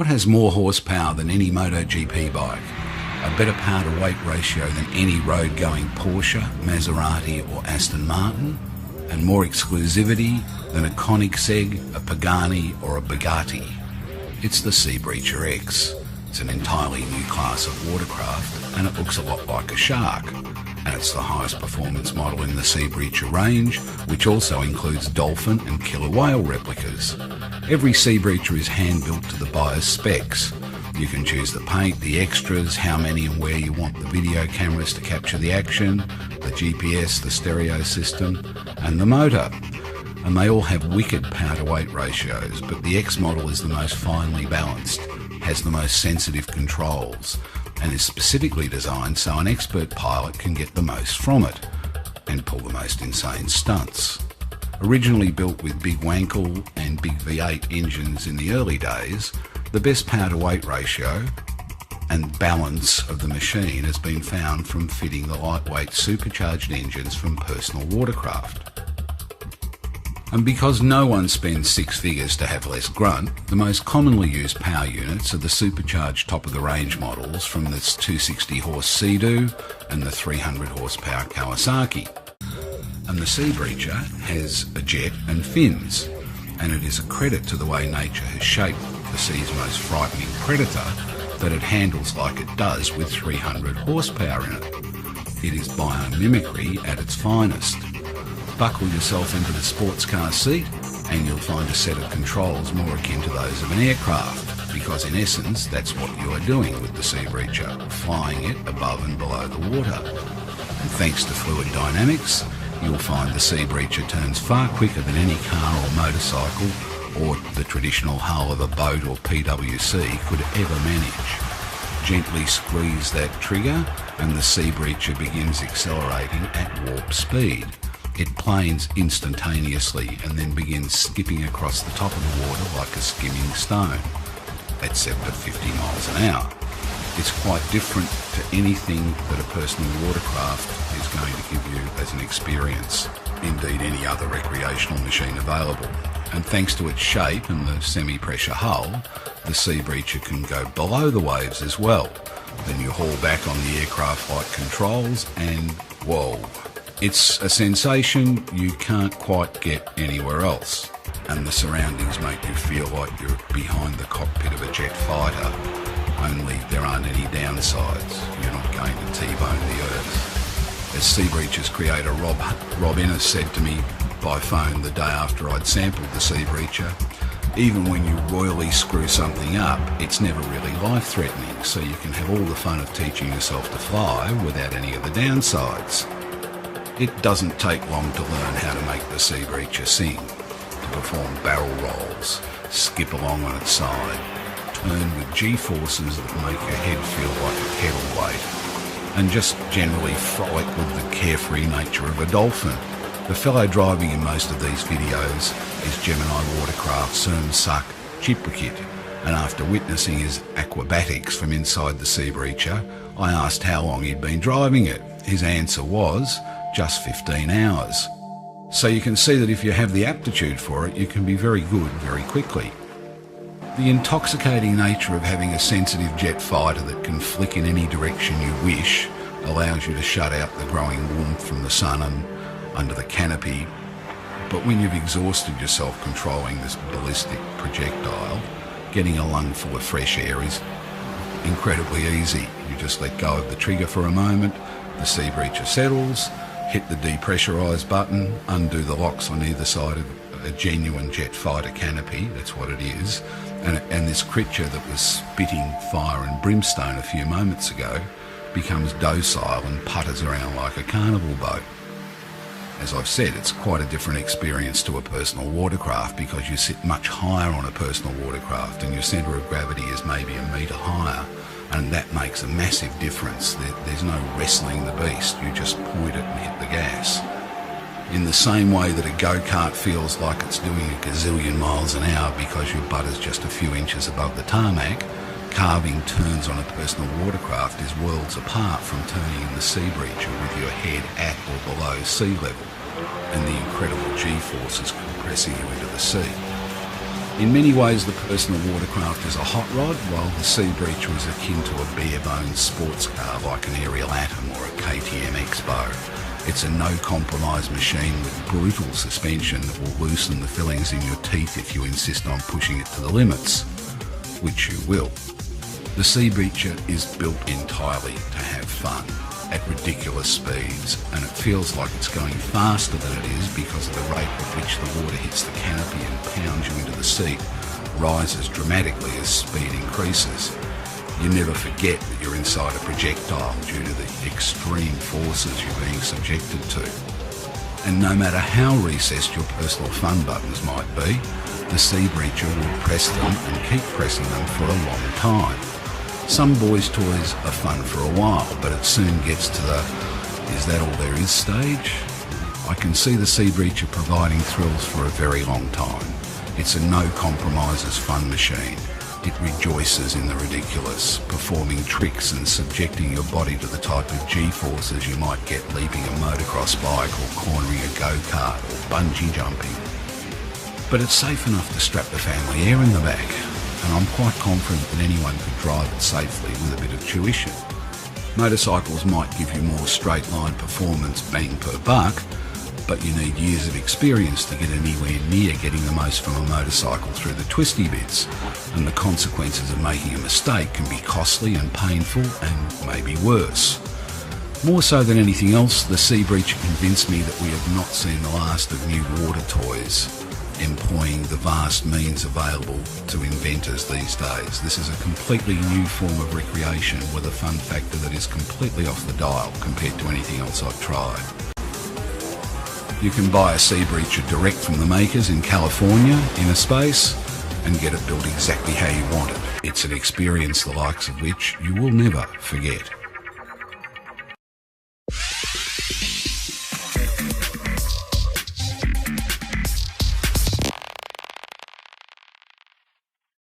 What has more horsepower than any MotoGP bike? A better power-to-weight ratio than any road-going Porsche, Maserati or Aston Martin? And more exclusivity than a Koenigsegg, a Pagani or a Bugatti? It's the Seabreacher X. It's an entirely new class of watercraft and it looks a lot like a shark. And it's the highest performance model in the Seabreacher range, which also includes dolphin and killer whale replicas. Every Seabreacher is hand-built to the buyer's specs. You can choose the paint, the extras, how many and where you want the video cameras to capture the action, the GPS, the stereo system, and the motor. And they all have wicked power-to-weight ratios, but the X model is the most finely balanced, has the most sensitive controls, and is specifically designed so an expert pilot can get the most from it and pull the most insane stunts. Originally built with big Wankel and big V8 engines in the early days, the best power-to-weight ratio and balance of the machine has been found from fitting the lightweight supercharged engines from personal watercraft. And because no one spends six figures to have less grunt, the most commonly used power units are the supercharged top-of-the-range models from the 260-horse Sea-Doo and the 300-horsepower Kawasaki. And the Seabreacher has a jet and fins, and it is a credit to the way nature has shaped the sea's most frightening predator that it handles like it does with 300 horsepower in it. It is biomimicry at its finest. Buckle yourself into the sports car seat and you'll find a set of controls more akin to those of an aircraft, because in essence that's what you are doing with the Seabreacher, flying it above and below the water. And thanks to fluid dynamics, you'll find the Seabreacher turns far quicker than any car or motorcycle or the traditional hull of a boat or PWC could ever manage. Gently squeeze that trigger and the Seabreacher begins accelerating at warp speed. It planes instantaneously and then begins skipping across the top of the water like a skimming stone, except at 50 miles an hour. It's quite different to anything that a personal watercraft is going to give you as an experience, indeed any other recreational machine available. And thanks to its shape and the semi-pressure hull, the Seabreacher can go below the waves as well. Then you haul back on the aircraft-like controls and whoa. It's a sensation you can't quite get anywhere else, and the surroundings make you feel like you're behind the cockpit of a jet fighter, only there aren't any downsides. You're not going to T-bone the earth. As Seabreacher's creator Rob Ennis said to me by phone the day after I'd sampled the Seabreacher, even when you royally screw something up, it's never really life-threatening, so you can have all the fun of teaching yourself to fly without any of the downsides. It doesn't take long to learn how to make the Seabreacher sing, to perform barrel rolls, skip along on its side, turn with G-forces that make your head feel like a kettle weight, and just generally frolic with the carefree nature of a dolphin. The fellow driving in most of these videos is Gemini Watercraft Sermsuck Chiprikit, and after witnessing his aquabatics from inside the Seabreacher, I asked how long he'd been driving it. His answer was just 15 hours. So you can see that if you have the aptitude for it, you can be very good very quickly. The intoxicating nature of having a sensitive jet fighter that can flick in any direction you wish allows you to shut out the growing warmth from the sun and under the canopy. But when you've exhausted yourself controlling this ballistic projectile, getting a lungful of fresh air is incredibly easy. You just let go of the trigger for a moment, the Seabreacher settles, hit the depressurise button, undo the locks on either side of a genuine jet fighter canopy, that's what it is, and this creature that was spitting fire and brimstone a few moments ago becomes docile and putters around like a carnival boat. As I've said, it's quite a different experience to a personal watercraft because you sit much higher on a personal watercraft and your centre of gravity is maybe a metre higher, and that makes a massive difference. There's no wrestling the beast, you just point it and hit the gas. In the same way that a go-kart feels like it's doing a gazillion miles an hour because your butt is just a few inches above the tarmac, carving turns on a personal watercraft is worlds apart from turning in the Seabreacher with your head at or below sea level and the incredible G-forces compressing you into the sea. In many ways, the personal watercraft is a hot rod, while the Seabreacher is akin to a bare-bones sports car like an Aerial Atom or a KTM Expo. It's a no-compromise machine with brutal suspension that will loosen the fillings in your teeth if you insist on pushing it to the limits, which you will. The Seabreacher is built entirely to have fun at ridiculous speeds, and it feels like it's going faster than it is because of the rate at which the water hits the canopy and pounds you into the seat rises dramatically as speed increases. You never forget that you're inside a projectile due to the extreme forces you're being subjected to. And no matter how recessed your personal fun buttons might be, the Seabreacher will press them and keep pressing them for a long time. Some boys' toys are fun for a while, but it soon gets to the "is that all there is" stage. I can see the Seabreacher providing thrills for a very long time. It's a no-compromises fun machine. It rejoices in the ridiculous, performing tricks and subjecting your body to the type of G-forces you might get leaping a motocross bike or cornering a go-kart or bungee jumping. But it's safe enough to strap the family air in the back, and I'm quite confident that anyone could drive it safely with a bit of tuition. Motorcycles might give you more straight-line performance bang per buck, but you need years of experience to get anywhere near getting the most from a motorcycle through the twisty bits, and the consequences of making a mistake can be costly and painful and maybe worse. More so than anything else, the Seabreacher convinced me that we have not seen the last of new water toys, employing the vast means available to inventors these days. This is a completely new form of recreation with a fun factor that is completely off the dial compared to anything else I've tried. You can buy a Seabreacher direct from the makers in California in a space and get it built exactly how you want it. It's an experience the likes of which you will never forget.